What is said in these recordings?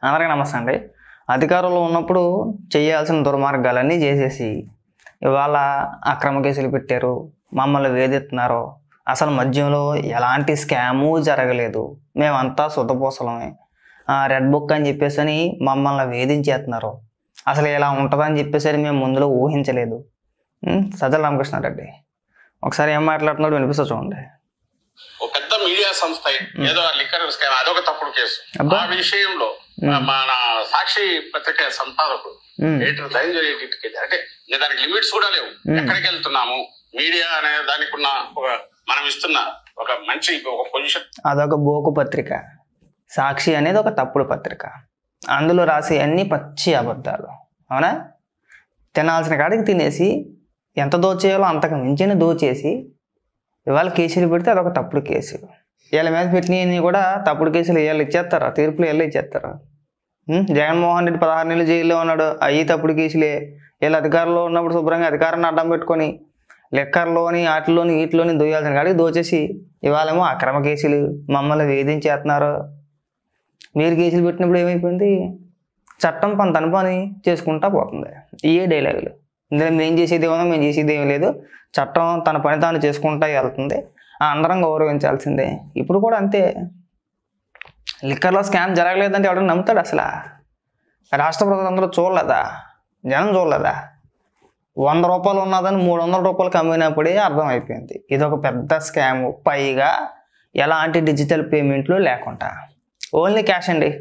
అందరికీ నమస్తే అండి. అధికారంలో ఉన్నప్పుడు చేయాల్సిన దుర్మార్గాలన్నీ చేసేసి ఇవాళ అక్రమ కేసులు పెట్టారు, మమ్మల్ని వేధిస్తున్నారు. అసలు మద్యంలో ఎలాంటి స్కాము జరగలేదు, మేమంతా శుద్ధపూసలమే, రెడ్ బుక్ అని చెప్పేసి మమ్మల్ని వేధించేస్తున్నారు. అసలు ఇలా ఉంటుందని చెప్పేసి మేము ముందులో ఊహించలేదు. సజ్జల రామకృష్ణారెడ్డి ఒకసారి ఏం మాట్లాడుతున్నాడు వినిపిస్తా చూడండి. పెద్ద మీడియా సంస్థ ఏదో లిక్కర్ స్కామ్ అదొక తప్పుడు కేసు. ఆ విషయంలో మన సాక్షి పత్రిక సంపాదకుడు ఎడిటర్ ధనంజయ రెడ్డికి అంటే దానికి లిమిట్స్ కూడా లేవు. ఎక్కడికి వెళ్తున్నాము మీడియా అనే దానికి ఉన్న ఒక మనం ఇస్తున్న ఒక మంచి ఒక పొజిషన్. అదొక బోకు పత్రిక. సాక్షి అనేది ఒక తప్పుడు పత్రిక. అందులో రాసే అన్ని పచ్చి అబద్ధాలు. అవునా? తినాల్సిన కాడికి తినేసి ఎంత దోచేయాలో అంతకు మించిన దోచేసి ఇవాళ కేసులు పెడితే అదొక తప్పుడు కేసు. వీళ్ళ మీద పెట్టినవి కూడా తప్పుడు కేసులు వీళ్ళు ఇచ్చేస్తారు, తీర్పులు వీళ్ళు ఇచ్చేస్తారు. జగన్మోహన్ రెడ్డి 16 నెలలు జైల్లో ఉన్నాడు, అవి తప్పుడు కేసులే. వీళ్ళు అధికారంలో ఉన్నప్పుడు శుభ్రంగా అధికారాన్ని అడ్డం పెట్టుకొని లెక్కర్లోని వీటిలోని దోయాల్సిన కాడికి దోచేసి ఇవాళేమో అక్రమ కేసులు మమ్మల్ని వేధించేస్తున్నారు. మీరు కేసులు పెట్టినప్పుడు ఏమైపోయింది? చట్టం తన పని చేసుకుంటా పోతుంది. ఇవే డైలాగులు. ఇందులో మేము చేసేది ఏమో మేము చేసేది ఏమీ లేదు, చట్టం తన పని తాను చేసుకుంటా వెళ్తుంది, అందరం గౌరవించాల్సిందే. ఇప్పుడు కూడా అంతే. లిక్కర్లో స్కామ్ జరగలేదంటే ఎవడన్నా నమ్ముతాడు? అసలు రాష్ట్ర ప్రజలందరూ చూడలేదా? జనం చూడలేదా? 100 రూపాయలు ఉన్నదని 300 రూపాయలకు అమ్మినప్పుడే అర్థమైపోయింది ఇది ఒక పెద్ద స్కామ్. పైగా ఎలాంటి డిజిటల్ పేమెంట్లు లేకుండా ఓన్లీ క్యాష్ అండి.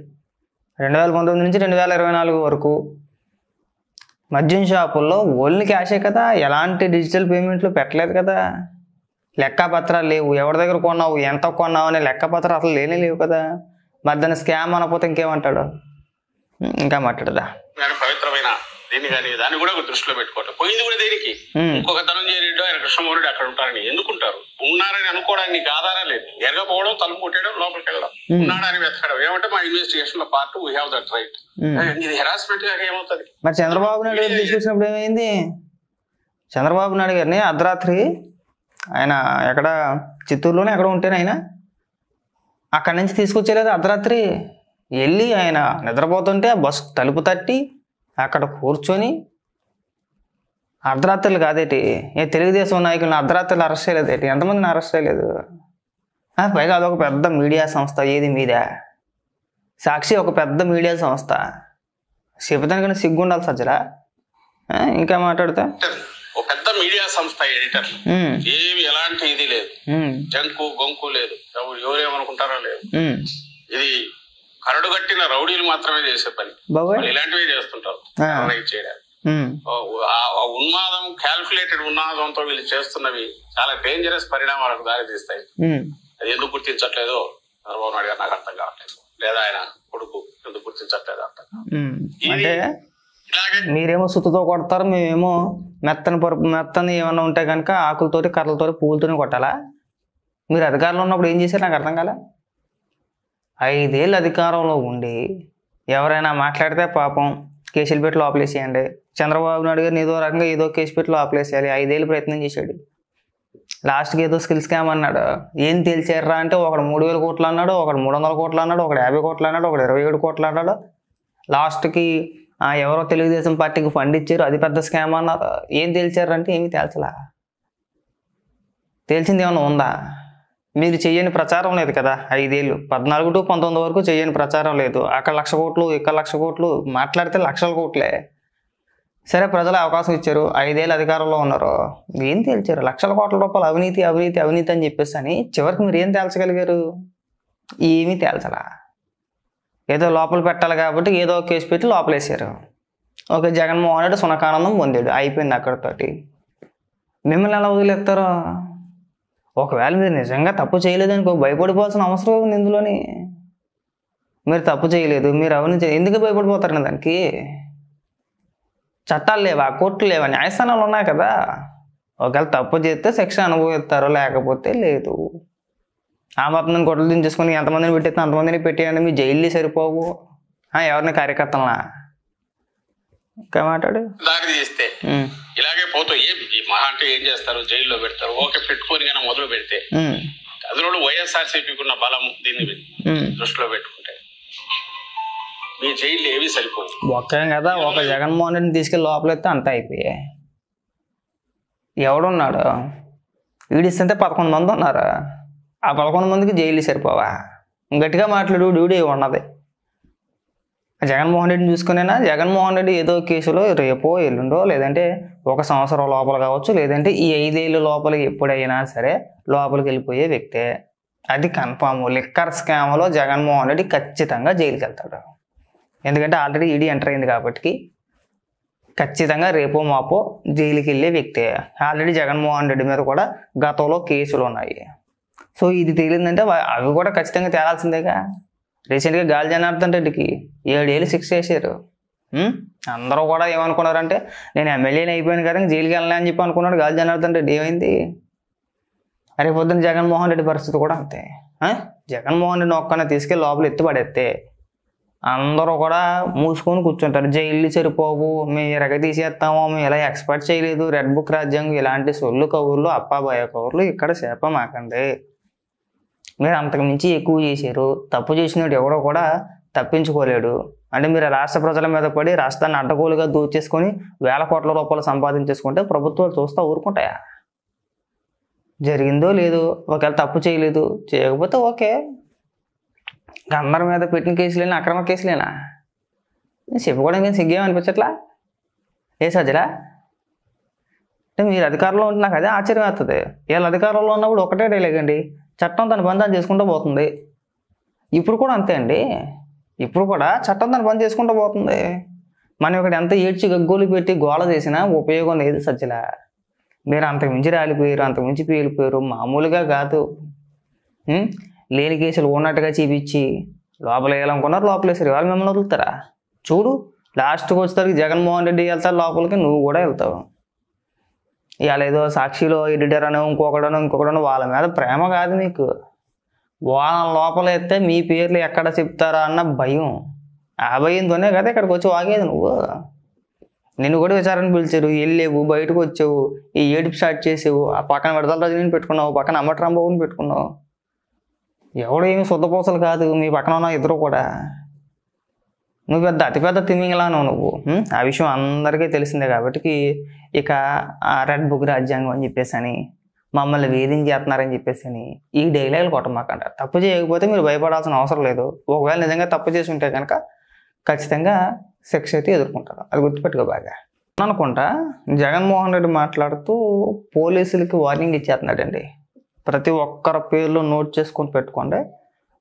2019 నుంచి 2024 వరకు మద్యం షాపుల్లో ఓన్లీ క్యాషే కదా, ఎలాంటి డిజిటల్ పేమెంట్లు పెట్టలేదు కదా. లెక్కపత్రాలు లేవు, ఎవరి దగ్గర కొన్నావు ఎంత కొన్నావు అనే లెక్కపత్రాలు అసలు లేవు కదా. మరి దాన్ని స్కామ్ అనకపోతే ఇంకేమంటాడు? ఇంకా మాట్లాడదా? పవిత్రమైన దీన్ని కానీ దాన్ని కూడా దృష్టిలో పెట్టుకోవటం పోయింది కూడా దేనికి. ఇంకొక ధనంజయ రెడ్డి ఆయన కృష్ణమోహన్ రెడ్డి అక్కడ ఉంటారని ఎందుకుంటారు? ఉన్నారని అనుకోవడానికి నీకు ఆధారం లేదు. ఎరగపోవడం, తలుపు కొట్టడం, లోపలికి వెళ్ళడం, ఉన్నాడని వెతకడం ఏమంటే మా ఇన్వెస్టిగేషన్ లో part we have that right. ఇది హెరాస్మెంట్ గా ఏమవుతుంది? మరి చంద్రబాబు నాయుడు గారు తీసుకొచ్చినప్పుడు ఏమైంది? చంద్రబాబు నాయుడు గారిని అర్ధరాత్రి ఆయన ఎక్కడ చిత్తూరులోనే ఎక్కడ ఉంటేనే ఆయన అక్కడి నుంచి తీసుకొచ్చేలేదు. అర్ధరాత్రి వెళ్ళి ఆయన నిద్రపోతుంటే బస్సు తలుపు తట్టి అక్కడ కూర్చొని అర్ధరాత్రులు కాదేటి తెలుగుదేశం నాయకులను అర్ధరాత్రులు అరెస్ట్ చేయలేదేటి? ఎంతమందిని అరెస్ట్ చేయలేదు? పైగా అదొక పెద్ద మీడియా సంస్థ. ఏది మీడియా? సాక్షి ఒక పెద్ద మీడియా సంస్థ. చెబుతానికన్నా సిగ్గుండాలి సజ్జలా. ఇంకా మాట్లాడతా పెద్ద మీడియా సంస్థ ఎడిటర్ ఏమి ఎలాంటి ఇది లేదు, జంకు గొంకు లేదు, ఎవరేమనుకుంటారో లేదు. ఇది కరడు కట్టిన రౌడీలు మాత్రమే చేసే పని. ఇలాంటివి చేస్తుంటారు చేయడానికి. ఉన్మాదం, క్యాల్కులేటెడ్ ఉన్మాదంతో వీళ్ళు చేస్తున్నవి చాలా డేంజరస్ పరిణామాలకు దారి తీస్తాయి. అది ఎందుకు గుర్తించట్లేదో చంద్రబాబు నాయుడు గారు నాకు అర్థం కావట్లేదు, లేదా ఆయన కొడుకు ఎందుకు గుర్తించట్లేదు అర్థం కాదు. మీరేమో సుత్తుతో కొడతారు, మేమేమో మెత్తని ఏమన్నా ఉంటే కనుక ఆకులతోటి, కర్రలతోటి, పువ్వులతోనే కొట్టాలా? మీరు అధికారంలో ఉన్నప్పుడు ఏం చేశారు నాకు అర్థం కాలే. 5 ఏళ్ళు అధికారంలో ఉండి ఎవరైనా మాట్లాడితే పాపం కేసులు పెట్టి లోపలేసేయండి. చంద్రబాబు నాయుడు గారిని ఏదో రకంగా ఏదో కేసు పెట్టి లోపలేసేయాలి. 5 ఏళ్ళు ప్రయత్నం చేశాడు. లాస్ట్కి ఏదో స్కిల్ స్కామ్ అన్నాడు. ఏం తేల్చారా అంటే ఒకడు 3,000 కోట్లు అన్నాడు, ఒకడు 300 కోట్లు అన్నాడు, ఒకడు 50 కోట్లు అన్నాడు, ఒకడు 27 కోట్లు అన్నాడు. లాస్ట్కి ఎవరో తెలుగుదేశం పార్టీకి ఫండ్ ఇచ్చారు, అది పెద్ద స్కామ్ అన్నారు. ఏం తేల్చారంటే ఏమీ తేల్చలా. తేల్చింది ఏమన్నా ఉందా? మీరు చెయ్యని ప్రచారం లేదు కదా. 5 ఏళ్ళు 14 to 19 వరకు చెయ్యని ప్రచారం లేదు. అక్కడ 1,00,000 కోట్లు, ఇక్కడ 1,00,000 కోట్లు, మాట్లాడితే లక్షల కోట్లే. సరే, ప్రజలు అవకాశం ఇచ్చారు, 5 ఏళ్ళు అధికారంలో ఉన్నారు. ఏం తేల్చారు? లక్షల కోట్ల రూపాయలు అవినీతి అవినీతి అవినీతి అని చెప్పేసి అని చివరికి మీరు ఏం తేల్చగలిగారు? ఏమీ తేల్చలా. ఏదో లోపల పెట్టాలి కాబట్టి ఏదో కేసు పెట్టి లోపలేసారు. ఓకే, జగన్మోహన్ రెడ్డి సునకానందం పొందాడు, అయిపోయింది అక్కడితోటి. మిమ్మల్ని ఎలా వదిలేస్తారో? ఒకవేళ మీరు నిజంగా తప్పు చేయలేదనుకో భయపడిపోవాల్సిన అవసరం ఉంది. ఇందులోని మీరు తప్పు చేయలేదు, మీరు అవినీతి, ఎందుకు భయపడిపోతారండి? దానికి చట్టాలు లేవా, కోర్టులు లేవా, న్యాయస్థానాలు ఉన్నాయి కదా. ఒకవేళ తప్పు చేస్తే శిక్ష అనుభవిస్తారు, లేకపోతే లేదు. ఆ మొత్తం గొడవలు దించేసుకొని ఎంతమందిని పెట్టేస్తే అంతమందిని పెట్టేయండి, మీ జైలు సరిపోవు. ఎవరిని కార్యకర్తలనా? ఇంకా మాట్లాడు. దారి తీస్తే ఇలాగే పోతాయి. మహా అంటే ఏం చేస్తారు? జైల్లో పెడతారు. ఓకే, పెట్టుకొని కానీ మొదలు పెడితే అందులో వైఎస్ఆర్సీపీకి ఉన్న బలం దీన్ని దృష్టిలో పెట్టుకుంటే మీ జైలు ఏవి సరిపోవు. ఒక్కే కదా, ఒక జగన్మోహన్ రెడ్డిని తీసుకెళ్ళి లోపలెత్తే అంత అయిపోయాయి. ఎవడున్నాడు? వీడిస్తుంటే 11 మంది ఉన్నారు. ఆ 11 మందికి జైలు సరిపోవా? గట్టిగా మాట్లాడు, డ్యూటీ ఉన్నది. జగన్మోహన్ రెడ్డిని చూసుకునేనా? జగన్మోహన్ రెడ్డి ఏదో కేసులో రేపో ఎల్లుండో లేదంటే 1 సంవత్సరం లోపల కావచ్చు, లేదంటే ఈ 5 ఏళ్ళ లోపలికి ఎప్పుడైనా సరే లోపలికి వెళ్ళిపోయే వ్యక్తే. అది కన్ఫామ్. లిక్కర్ స్కామ్లో జగన్మోహన్ రెడ్డి ఖచ్చితంగా జైలుకి వెళ్తాడు. ఎందుకంటే ఆల్రెడీ ఈడీ ఎంటర్ అయింది కాబట్టి ఖచ్చితంగా రేపో మాపో జైలుకి వెళ్ళే వ్యక్తే. ఆల్రెడీ జగన్మోహన్ రెడ్డి మీద కూడా గతంలో కేసులు ఉన్నాయి. సో ఇది తేలిందంటే అవి కూడా ఖచ్చితంగా తేలాల్సిందేగా. రీసెంట్గా గాలి జనార్దన్ రెడ్డికి 7 ఏళ్ళు శిక్ష చేశారు. అందరూ కూడా ఏమనుకున్నారంటే నేను ఎమ్మెల్యేని అయిపోయాను కదా జైలుకి వెళ్ళాలని అని చెప్పి అనుకున్నాడు గాలి జనార్దన్ రెడ్డి. ఏమైంది? అరే పొద్దున్న జగన్మోహన్ రెడ్డి పరిస్థితి కూడా అంతే. జగన్మోహన్ రెడ్డిని ఒక్కనే తీసుకెళ్ళి లోపల ఎత్తుపడేస్తే అందరూ కూడా మూసుకొని కూర్చుంటారు. జైలు సరిపోవు, మేము ఎరగ తీసేస్తాము, మేము ఇలా ఎక్స్పెక్ట్ చేయలేదు, రెడ్ బుక్ రాజ్యాంగం ఇలాంటి సొల్లు కబుర్లు అప్పాబాయ కబుర్లు ఇక్కడ చేపమాకండి. మీరు అంతకు మించి ఎక్కువ చేశారు. తప్పు చేసినట్టు ఎవడో కూడా తప్పించుకోలేడు. అంటే మీరు రాష్ట్ర ప్రజల మీద పడి రాష్ట్రాన్ని అడ్డగోలుగా దోచేసుకొని వేల కోట్ల రూపాయలు సంపాదించేసుకుంటే ప్రభుత్వాలు చూస్తూ ఊరుకుంటాయా? జరిగిందో లేదో, ఒకవేళ తప్పు చేయలేదు, చేయకపోతే ఓకే. అందరి మీద పెట్టిన కేసులేనా అక్రమ కేసులేనా చెప్పుకోవడానికి సిగ్గేం అనిపించట్లా? ఏ సజ్జలా? అంటే మీరు అధికారంలో ఉంటే నాకు అదే ఆశ్చర్యం అవుతుంది. వీళ్ళ అధికారంలో ఉన్నప్పుడు ఒకటే డైలాగ్ అండి, చట్టం తన పని తాను చేసుకుంటూ పోతుంది. ఇప్పుడు కూడా అంతే అండి. ఇప్పుడు కూడా చట్టం తన పని చేసుకుంటూ పోతుంది. మనం ఇక్కడ ఎంత ఏడ్చి గగ్గోలు పెట్టి గోళ చేసినా ఉపయోగం లేదు సజ్జలా. మీరు అంతకుమించి రాలిపోయారు, అంతకుమించి పేలిపోయారు. మామూలుగా కాదు. లేని కేసులు ఉన్నట్టుగా చూపించి లోపల వేయాలనుకున్నారు, లోపలేసారు. వాళ్ళు మిమ్మల్ని వదులుతారా? చూడు, లాస్ట్కి వచ్చేసరికి జగన్మోహన్ రెడ్డి వెళ్తారు లోపలికి, నువ్వు కూడా వెళ్తావు. ఇవాళ ఏదో సాక్షిలో ఎడిటర్ అనో ఇంకొకడనో వాళ్ళ మీద ప్రేమ కాదు మీకు. వాళ్ళ లోపల ఎత్తే మీ పేర్లు ఎక్కడ చెప్తారా అన్న భయం. ఆ భయంతోనే కదా ఇక్కడికి వచ్చి వాగేది నువ్వు. నిన్ను కూడా విచారణ పిలిచారు, వెళ్ళేవు, బయటకు వచ్చావు, ఈ ఏడుపు స్టార్ట్ చేసావు. ఆ పక్కన విడతల రజనీని పెట్టుకున్నావు, పక్కన అమ్మట్రాంబాబుని పెట్టుకున్నావు. ఎవడో ఏమి శుద్ధపూసలు కాదు మీ పక్కన ఉన్న ఇద్దరు కూడా. నువ్వు అతిపెద్ద తిమింగలాను నువ్వు. ఆ విషయం అందరికీ తెలిసిందే కాబట్టి ఇక ఆ రెడ్ బుక్ రాజ్యాంగం అని చెప్పేసి అని మమ్మల్ని వేధించేస్తున్నారని చెప్పేసి అని ఈ డైలాగులు కొట్టమాకంట. తప్పు చేయకపోతే మీరు భయపడాల్సిన అవసరం లేదు. ఒకవేళ నిజంగా తప్పు చేసి ఉంటే కనుక ఖచ్చితంగా శిక్ష అయితే ఎదుర్కొంటారు. అది గుర్తుపెట్టుకో బాగా. అనుకుంటా జగన్మోహన్ రెడ్డి మాట్లాడుతూ పోలీసులకి వార్నింగ్ ఇచ్చేస్తున్నాడండి. ప్రతి ఒక్కరి పేర్లు నోట్ చేసుకొని పెట్టుకోండి,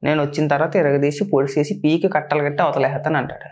నేను వచ్చిన తర్వాత ఎరగదీసి పొడిసేసి పీకి కట్టలు కట్టి అవతలేస్తాను అంటాడు.